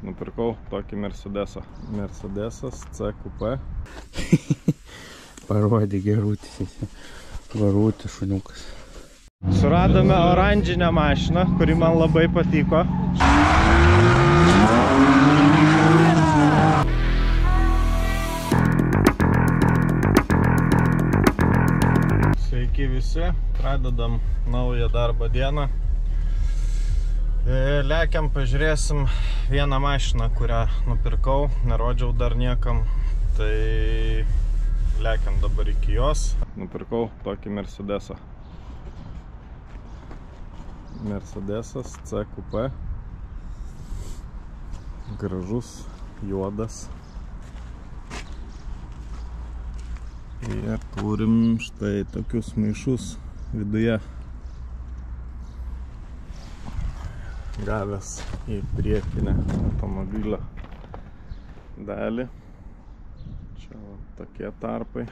nupirkau tokį Mercedesą. Mercedesas C Coupe. Parodė gerūtis, varūtis šuniukas. Suradome oranžinę mašiną, kuri man labai patiko. Sveiki visi, pradedam naują darbo dieną. Lekiam, pažiūrėsim vieną mašiną, kurią nupirkau, nerodžiau dar niekam. Tai lekiam dabar iki jos. Nupirkau tokį Mercedesą. Mercedesas C Coupe. Gražus, juodas. Ir turim štai tokius maišus viduje. Gavęs į priekinę automobilio dalį. Čia tokie tarpai.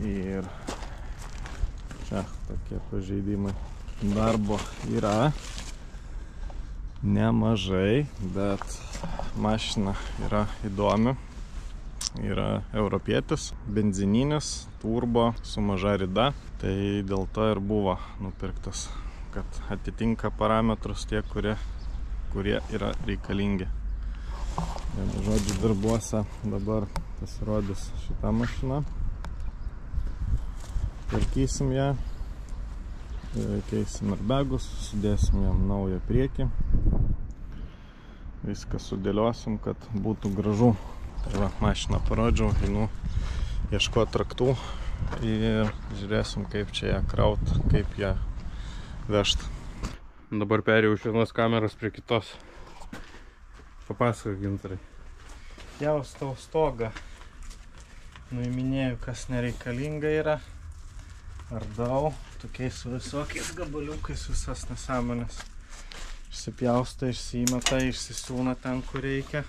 Ir čia tokie pažeidimai. Darbo yra nemažai, bet mašina yra įdomi. Yra europietis, benzininis, turbo su maža rida. Tai dėl to ir buvo nupirktas, kad atitinka parametrus tie, kurie yra reikalingi. Vienu žodžiu, darbuose dabar pasirodys šitą mašiną. Tvarkysim ją, keisim airbagus, sudėsim jam naują priekį. Viską sudėliosim, kad būtų gražu. Tai va, mašiną parodžiau, einu ieškoti raktų ir žiūrėsim, kaip čia ją kraut, kaip ją vežt. Dabar perėjau iš vienos kameros prie kitos. Papasakok, Gintarai. Pjaustau stogą. Nuiminėjau, kas nereikalinga yra. Ardau tokiais visokiais gabaliukais visas nesąmonės. Išsipjausta, išsimeta, išsisiūna ten, kur reikia.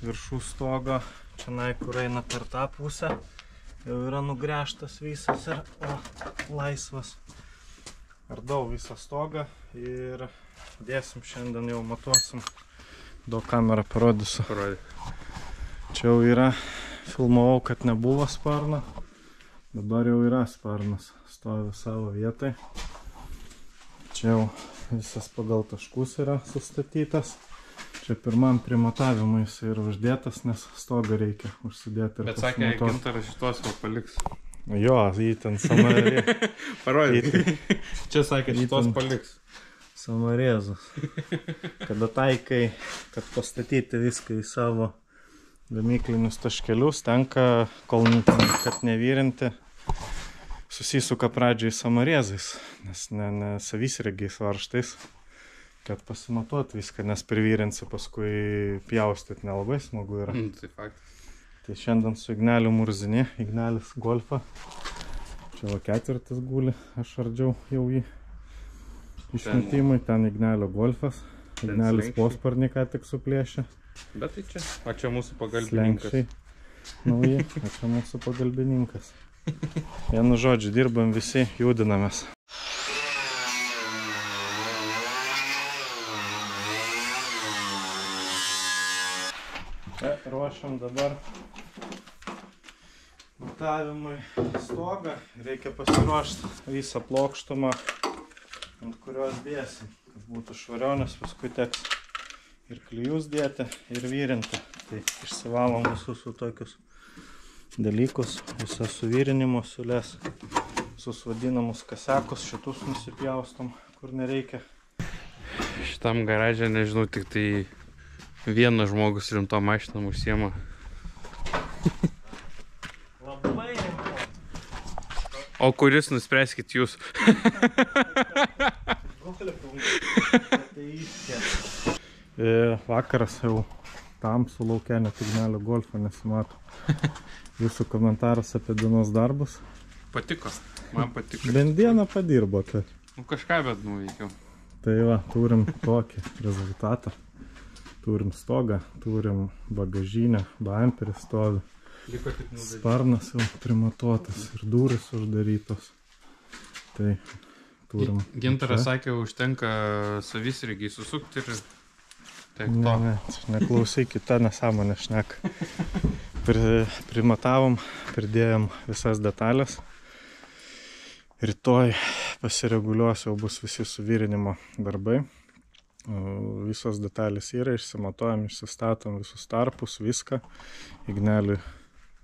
Viršų stogo, čia kur eina per tą pusę, jau yra nugręžtas visas ir laisvas. Ardau visą stogą ir dėsim šiandien, jau matuosim. Daug kamerą parodysiu. Čia jau yra, filmavau, kad nebuvo sparno. Dabar jau yra sparnas, stovi savo vietai. Čia jau visas pagal taškus yra sustatytas. Čia pirmam primatavimui jis yra uždėtas, nes stogą reikia užsidėti. Bet sakė, Gintaras šitos jau paliks. Jo, jį ten samarė. Parodė. Čia sakė, šitos paliks. Samarėzus. Kada taikai, kad pastatyti viską į savo gamyklinius taškelius, tenka, kol kad nevyrinti, susisuka pradžiai samarėzais, nes ne savisregiais varžtais. Kad pasimatuot viską, nes privyrinsi, paskui pjaustyt nelabai smagu yra. Tai faktas. Tai šiandien su Igneliu Murzini, Ignelis Golfą. Čia va 4 guli, aš ardžiau jau jį išmetimui. Ten Ignelio Golfas. Ignelis posparnį ką tik suplėšė. Bet tai čia, o čia mūsų pagalbininkas. Slenkščiai nauji, o čia mūsų pagalbininkas. Vienu žodžiu, dirbam visi, judinamės. Ruošiam dabar matavimui stogą. Reikia pasiruošti visą plokštumą, ant kurios dėsim, kad būtų švariau, nes paskui teks ir klijus dėti, ir vyrinti. Tai išsivalom visus tokius dalykus, visą suvyrinimo siūles, visus vadinamus kasekus, šitus nusipjaustom, kur nereikia. Šitam garaže, nežinau, tik tai vienas žmogus rimto mašinom užsiema. Labai rimto. O kuris nuspręskit jūs? Vakaras jau tamsų lauke, net Ignelio Golfo nesimato. Jūsų komentaras apie dienos darbus? Patiko, man patiko. Bent dieną padirbote. Nu kažką bet nuveikiau. Tai va, turim tokį rezultatą. Turim stogą, turim bagažinę, bamperį stovi. Sparnas jau primatuotas ir durys uždarytos. Tai turim. Gintaras sakė, užtenka savisreigiai susukti ir tiek to. Ne, neklausai, kita nesąmonė šneka. Primatavom, pridėjom visas detalės. Rytoj pasireguliuos, jau bus visi suvirinimo darbai. Visos detalės yra, išsimatuojam, išsistatom visus tarpus, viską. Igneliui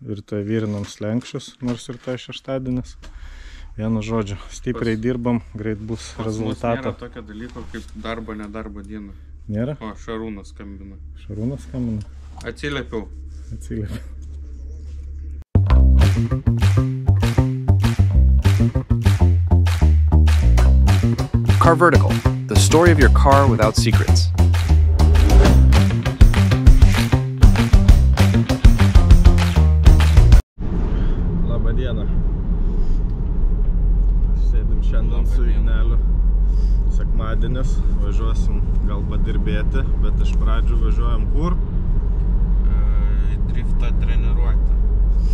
rytoj virinam slenkščius, nors rytoj šeštadienis. Vienu žodžiu, stipriai dirbam, greit bus rezultato. Nėra tokio dalyko kaip darbo, nedarbo diena. Nėra? O, Šarūnas skambina. Šarūnas skambina? Atsiliepiau. Car Vertical, the story of your car without secrets. Labą dieną. Sėdim šiandien su Igneliu. Sekmadienis, važiuosim gal padirbėti, bet iš pradžių važiuojam kur? Drifto treniruotė.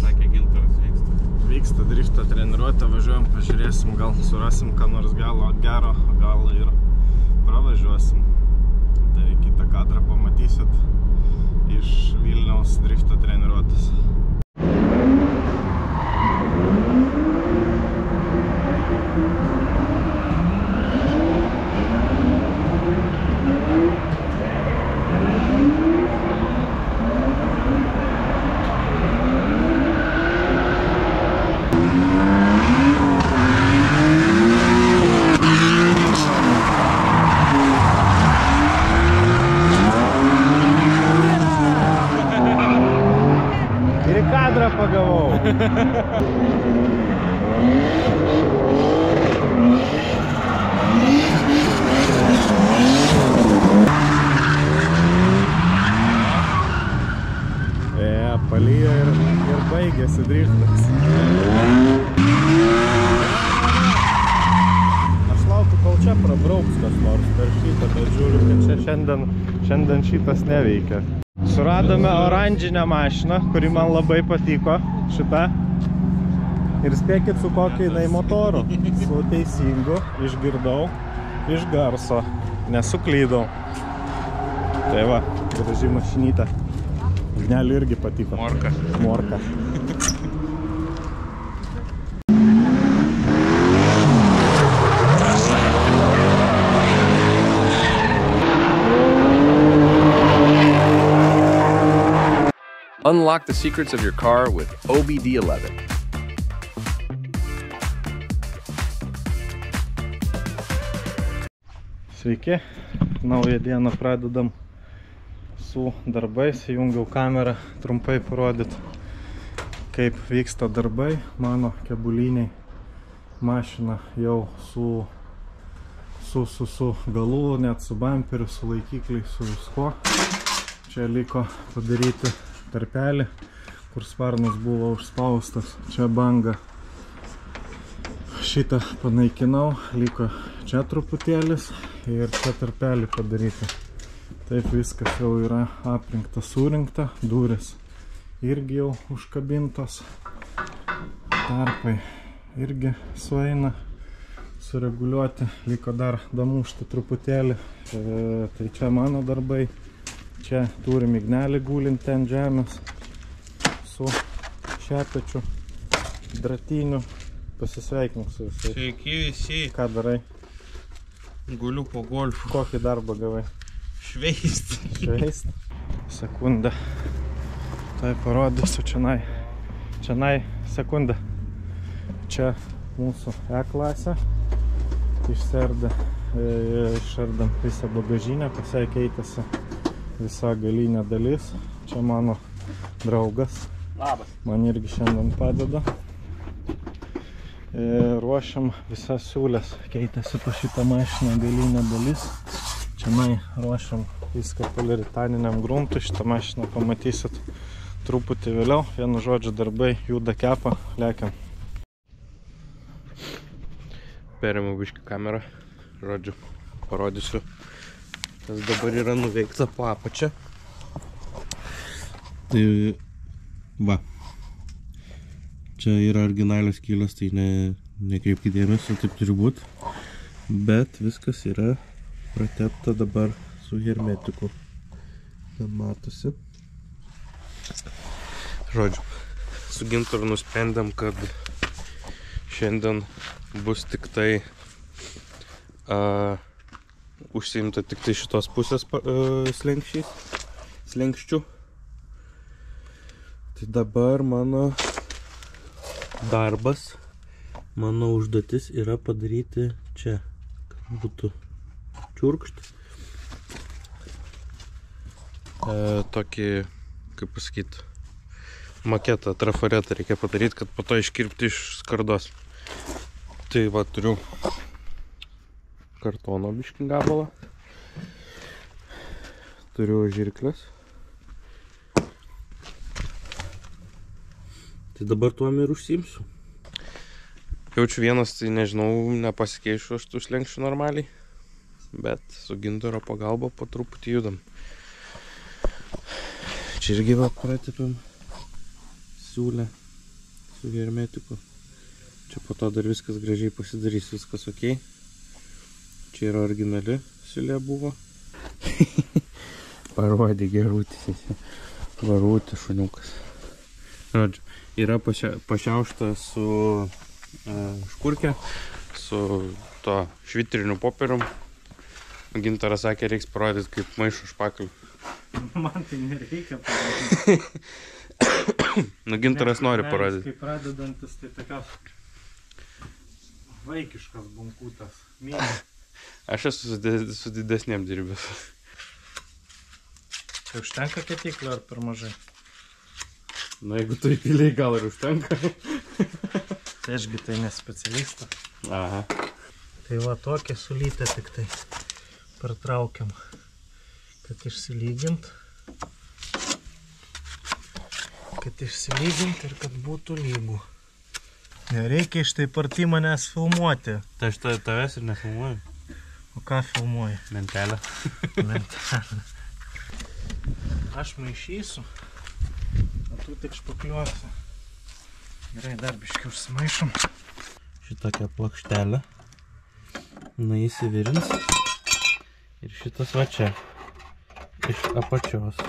Sakė, Gintaras vyksta. Vyksta drifto treniruotė, važiuojam, pažiūrėsim, gal surasim ką nors gero, gal ir pravažiuosim. Tai kitą kadrą pamatysit iš Vilniaus drifto treniruotės. Pagavau. Palijo ir baigėsi driftas. Aš laukiu, kol čia prabrauks kas nors per šitą, bet žiūriu, kad čia šiandien šitas neveikia. Suradome oranžinę mašiną, kuri man labai patiko, šitą. Ir spėkit su kokiu jinai motoru. Su teisingu, išgirdau, iš garso, nesuklydau. Tai va, graži mašinytė. Igneliui irgi patiko. Morka. Unlock the secrets of your car with OBD11. Sveiki, naują dieną pradedam su darbais. Įjungiau kamerą trumpai parodyti, kaip vyksta darbai. Mano kebuliniai mašina jau su galu, net su bumperiu, su laikikliai, su visko. Čia liko padaryti tarpelį, kur sparnas buvo užspaustas. Čia banga. Šitą panaikinau, liko čia truputėlis ir čia tarpelį padaryti. Taip viskas jau yra aprinkta, surinkta, durės irgi jau užkabintos. Tarpai irgi sueina sureguliuoti, liko dar damušti truputėlį. Tai čia mano darbai. Čia turim Ignelį gulinti ant žemės su šepečiu, dratiniu. Pasisveikinu su visais. Sveiki visi. Ką darai? Guliu po golfų. Kokį darbą gavai? Šveist. Sekundę. Tai parodysiu čianai sekundę. Čia mūsų E-klasė. Išardam visą bagažinę, pasiai keitėsi visa galinė dalis. Čia mano draugas. Labas. Man irgi šiandien padeda. Ruošiam visas siūlės. Keitėsi po šitą mašiną galinė dalis. Čia ruošiam viską poliuretaniniam gruntui. Šitą mašiną pamatysit truputį vėliau. Vienu žodžiu darbai juda kepa, lekiam. Perėmiau biškį kamerą. Žodžiu, parodysiu, kas dabar yra nuveikta po apačią. Tai va. Čia yra originalios skyles, tai nekreipkite dėmesio, taip turi būti. Bet viskas yra pratepta dabar su hermetiku. Ten matosi. Žodžiu, su Gintaru nusprendėm, kad šiandien bus tik tai užsiimta tik tai šitos pusės slenkščių. Tai dabar mano darbas, mano užduotis yra padaryti čia, kad būtų čiurkšt. Tokį, kaip pasakyti, maketą, trafaretą reikia padaryti, kad po to iškirpti iš skardos. Tai va, turiu kartono biškį gabalą. Turiu žirklės. Tai dabar tuom ir užsiimsiu. Jaučiu vienas, tai nežinau, nepasikeišiu aš tų slenkščių normaliai. Bet su Gintaro pagalba po truputį judam. Čia irgi va pratepėm siūlę su hermetiku. Čia po to dar viskas gražiai pasidarys, viskas ok. Čia yra originali siūlė buvo. Parodė gerūtis. Varūtis šuniukas. Žodžiu, yra pašiaušta su škurkė, su to švitriniu popierium. Gintaras sakė, reiks parodyti kaip maišo špaklių. Man tai nereikia parodyti. Nu, Gintaras nori parodyti. Kai pradedantis, tai tokios vaikiškas bunkūtas. Aš esu su didesnėm dirbęs. Tai užtenka ketiklio ar per mažai? Na, jeigu tu įpiliai, gal ir užtenka. Tai ašgi tai nespecialistas. Aha. Tai va tokia sulytė tik tai pertraukiam, kad išsilygint. Ir kad būtų lygų. Nereikia iš taip arti manęs filmuoti. Tai aš tavęs ir nefilmuoju. O ką filmuoji? Mentelę. Mentelę. Aš maišysiu, o tu tik špakliuosi. Gerai, dar biškį užsimaišom. Šitokia plokštelė. Na, įsivirins. Ir šitas va čia. Iš apačios.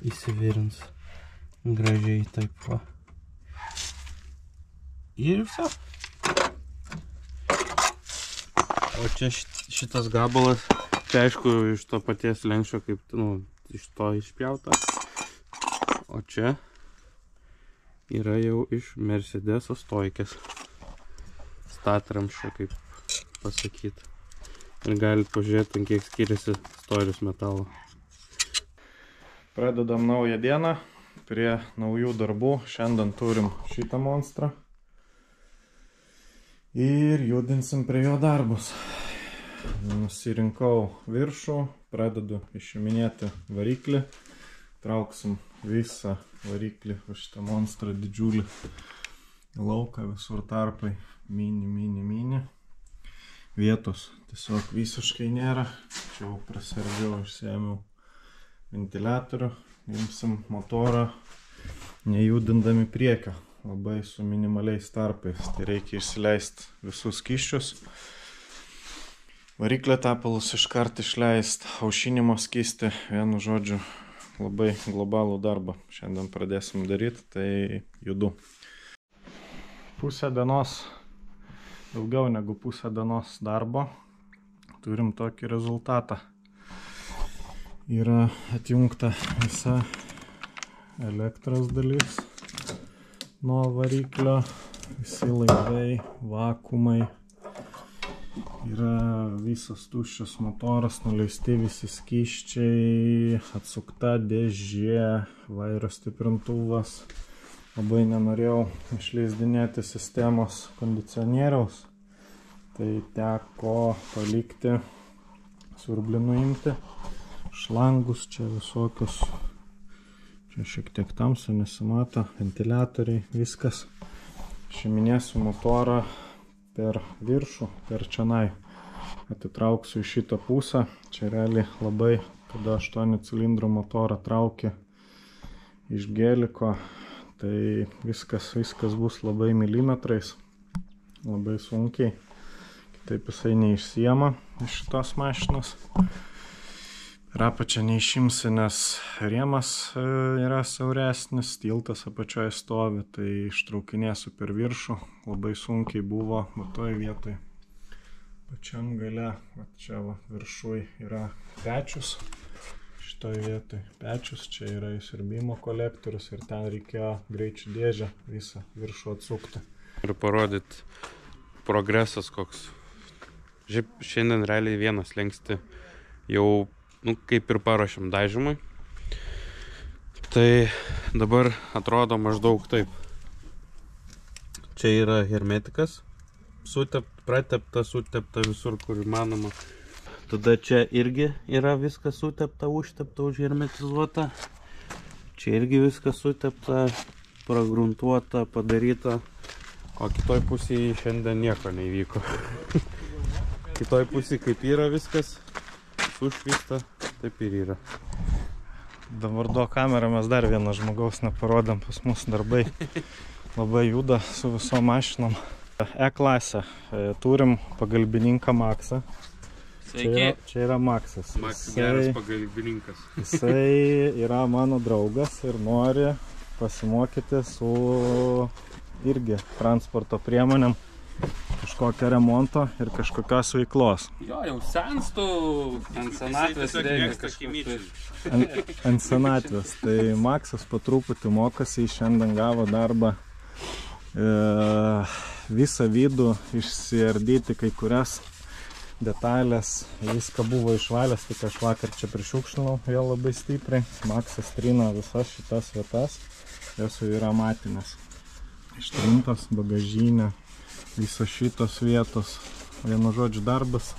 Įsivirins. Gražiai taip va. Ir viso. O čia šitas gabalas. Čia aišku iš to paties lenkščio kaip, nu, iš to išpjauta. O čia yra jau iš Mercedeso stojkės. Statramščio, kaip pasakyti. Ir galit pažiūrėti, kiek skiriasi storius metalo. Pradedam naują dieną. Prie naujų darbų. Šiandien turim šitą monstrą. Ir judinsim prie jo darbus. Nusirinkau viršų. Pradedu išiminėti variklį. Trauksim visą variklį už šitą monstrą didžiulį lauką, visur tarpai mini. Vietos tiesiog visiškai nėra. Čia jau prasardžiau, išsiėmiau ventiliatorių. Imsim motorą nejudindami priekio, labai su minimaliais tarpais. Tai reikia išsileisti visus skysčius. Variklio tepalus iškart išleisti, aušinimo skystį, vienu žodžiu, labai globalų darbą šiandien pradėsim daryti, tai judu. Pusę dienos, daugiau negu pusę dienos darbo, turim tokį rezultatą. Yra atjungta visa elektros dalis nuo variklio, visi laidai, vakumai. Yra visas tuščias motoras, nuleisti visi skysčiai, atsukta dėžė, vairo stiprintuvas. Labai nenorėjau išleisdinėti sistemos kondicionieriaus, tai teko palikti siurblį nuimti. Šlangus čia visokius, čia šiek tiek tamsu nesimato, ventiliatoriai, viskas. Išiminėsiu motorą per viršų, per čionai. Atitrauksiu į šitą pusę. Čia realiai labai, kada 8 cilindrų motorą traukia iš geliko, tai viskas bus labai milimetrais, labai sunkiai. Taip jisai neišsiema iš šitos mašinos. Ir apačią neišimsi, nes rėmas yra siauresnis, tiltas apačioje stovi, tai ištraukinėsiu per viršų. Labai sunkiai buvo, va toj vietoj. Pačiam gale, va čia va, viršui yra pečius. Šitoj vietoj pečius, čia yra įsiurbimo kolektorius ir ten reikėjo greičių dėžę visą viršų atsukti. Ir parodyti progresas koks. Šiandien realiai vienas lenksti jau, kaip ir paruošiam dažymui. Tai dabar atrodo maždaug taip. Čia yra hermetikas, pratepta, sutepta visur, kur įmanoma. Tada čia irgi yra viskas sutepta, užtepta, užhermetizuota. Čia irgi viskas sutepta, pragruntuota, padaryta. O kitoj pusėje šiandien nieko neįvyko. Kitoj pusėje kaip yra viskas, sušvysta, taip ir yra. Dabar duo kamerą mes dar vieną žmogaus neparodėm, pas mus darbai labai juda su visom mašinom. E-klasę turim pagalbininką Maksą. Čia yra Maksas. Maksas geras pagalbininkas. Jisai yra mano draugas ir nori pasimokyti su irgi transporto priemonėm kažkokio remonto ir kažkokios veiklos. Jo, jau senstų ant senatvės reikia kažkaip. Ant senatvės. Tai Maksas po truputį mokosi, šiandien gavo darbą visą vidų išsiardyti kai kurias detalės. Viską buvo išvalęs, tik aš vakar čia prišiukšlinau vėl labai stipriai. Maksas trina visas šitas vietas, jos jau yra matinės. Ištrintos bagažinė, visos šitos vietos. Vienu žodžiu darbas,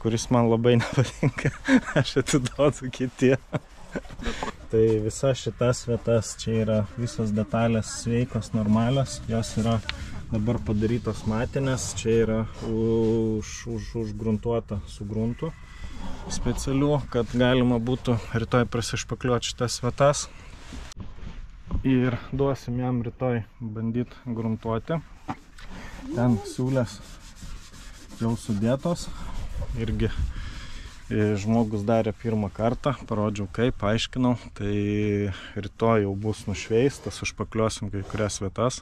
kuris man labai nepatinka, aš atiduodu kitiem. Tai visas šitas vietas, čia yra visos detalės sveikos, normalios, jos yra dabar padarytos matinės, čia yra užgruntuota su gruntu specialiu, kad galima būtų rytoj prasišpakliuoti šitas vietas. Ir duosim jam rytoj bandyti gruntuoti. Ten siūlės jau sudėtos. Irgi žmogus darė pirmą kartą, parodžiau kaip, paaiškinau. Tai rytoj jau bus nušveistas, užpakliuosim kai kurias vietas.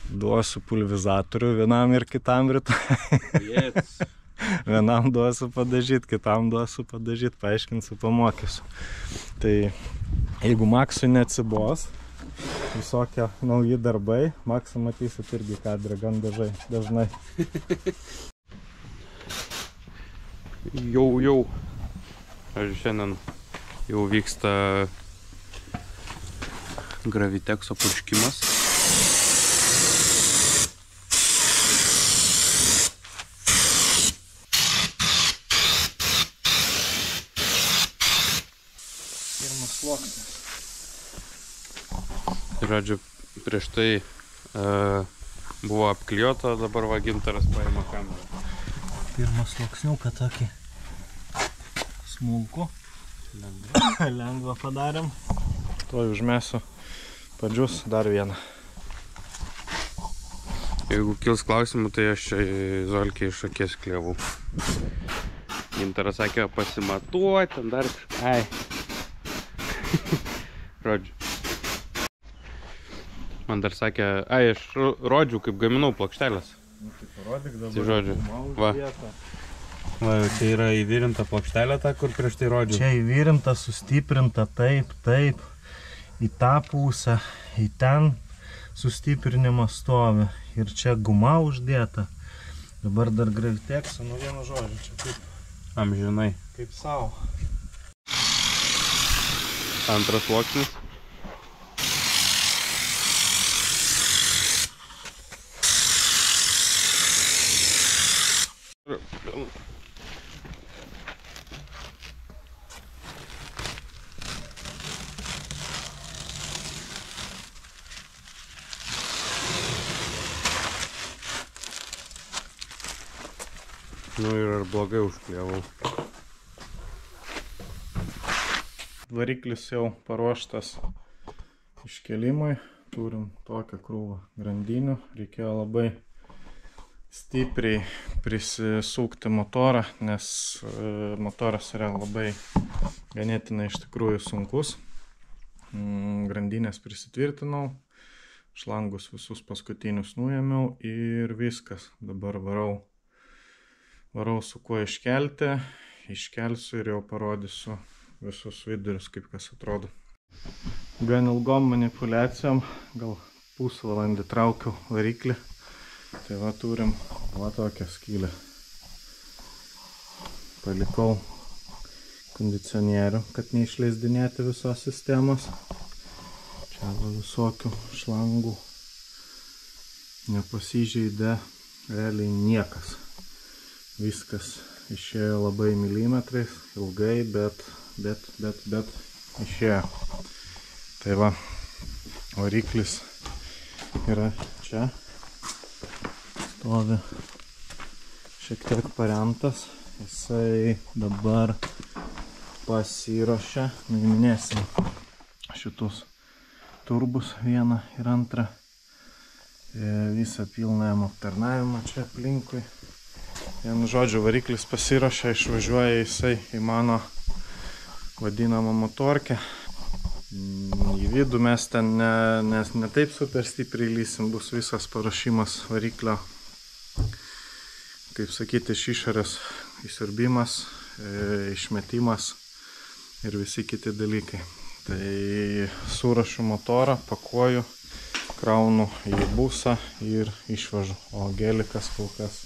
Duosiu pulvizatorių vienam ir kitam rytoj. Vienam duosiu padažyti, kitam duosiu padažyti, paaiškinsiu, pamokysiu. Tai jeigu Maksui neatsibos visokie nauji darbai, Maksą matysit irgi kadrą gan dažnai. Jau. Šiandien jau vyksta Gravitekso purškimas. Pirmas sluoksnis. Žodžiu, prieš tai buvo apklijuota, dabar va Gintaras paima kamerą. Pirmas sluoksniuką tokį smulkų. Lengvą padarėm. Tuoj užmesiu padžius dar vieną. Jeigu kils klausimų, tai aš čia Zolkį iš akės klievau. Gintaras sakė pasimatuoti, ten dar kažką. Rodžiu. Man dar sakė, aš rodžiu, kaip gaminau plokštelės. Tai parodyk dabar. Tai žodžiu, va. Va, čia yra įvirinta plokštelė ta, kur prieš tai rodžiu. Čia įvirinta, sustiprinta, taip. Į tą pusę, į ten sustiprinimas stovi. Ir čia guma uždėta. Dabar dar Gravitekso, vienu žodžiu, čia kaip amžinai. Kaip savo. Antras sluoksnis. Nu ir ar blogai užklievau. Variklis jau paruoštas iškelimui. Turim tokią krūvą grandinių. Reikėjo labai stipriai prisisukti motorą, nes motoras yra labai ganėtinai iš tikrųjų sunkus. Grandinės prisitvirtinau, šlangus visus paskutinius nuėmiau ir viskas. Dabar varau su kuo iškelti, iškelsiu ir jau parodysiu visus vidurius, kaip kas atrodo. Gan ilgom manipulacijom, gal pusvalandį traukiau variklį. Tai va turim va tokią skylę. Palikau kondicionierių, kad neišleisdinėti visos sistemos. Čia va visokių šlangų nepasižeidė realiai niekas. Viskas išėjo labai milimetrais, ilgai, bet išėjo. Tai va, variklis yra čia. Stovi šiek tiek paremtas. Jisai dabar pasiruošia. Nuiminėsim šitus turbus, vieną ir antrą. Visą pilną aptarnavimą čia aplinkui. Vienu žodžiu, variklis pasiruošia, išvažiuoja jisai į mano vadinamą motorkę. Į vidų mes ten ne taip super stipriai lysim, bus visas paruošimas variklio. Kaip sakyti, iš išorės įsiurbimas, išmetimas ir visi kiti dalykai. Tai surašu motorą, pakuoju, kraunu į busą ir išvežu. O gelikas kol kas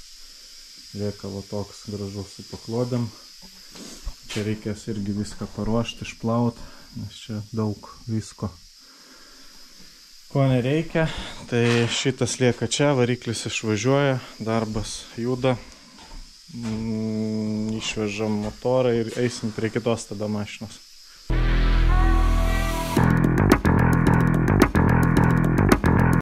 lieka va toks gražus su paklodėm. Čia reikės irgi viską paruošti, išplauti, nes čia daug visko. Ko nereikia, tai šitas lieka čia, variklis išvažiuoja, darbas juda. Išvežam motorą ir eisim prie kitos tada mašinos.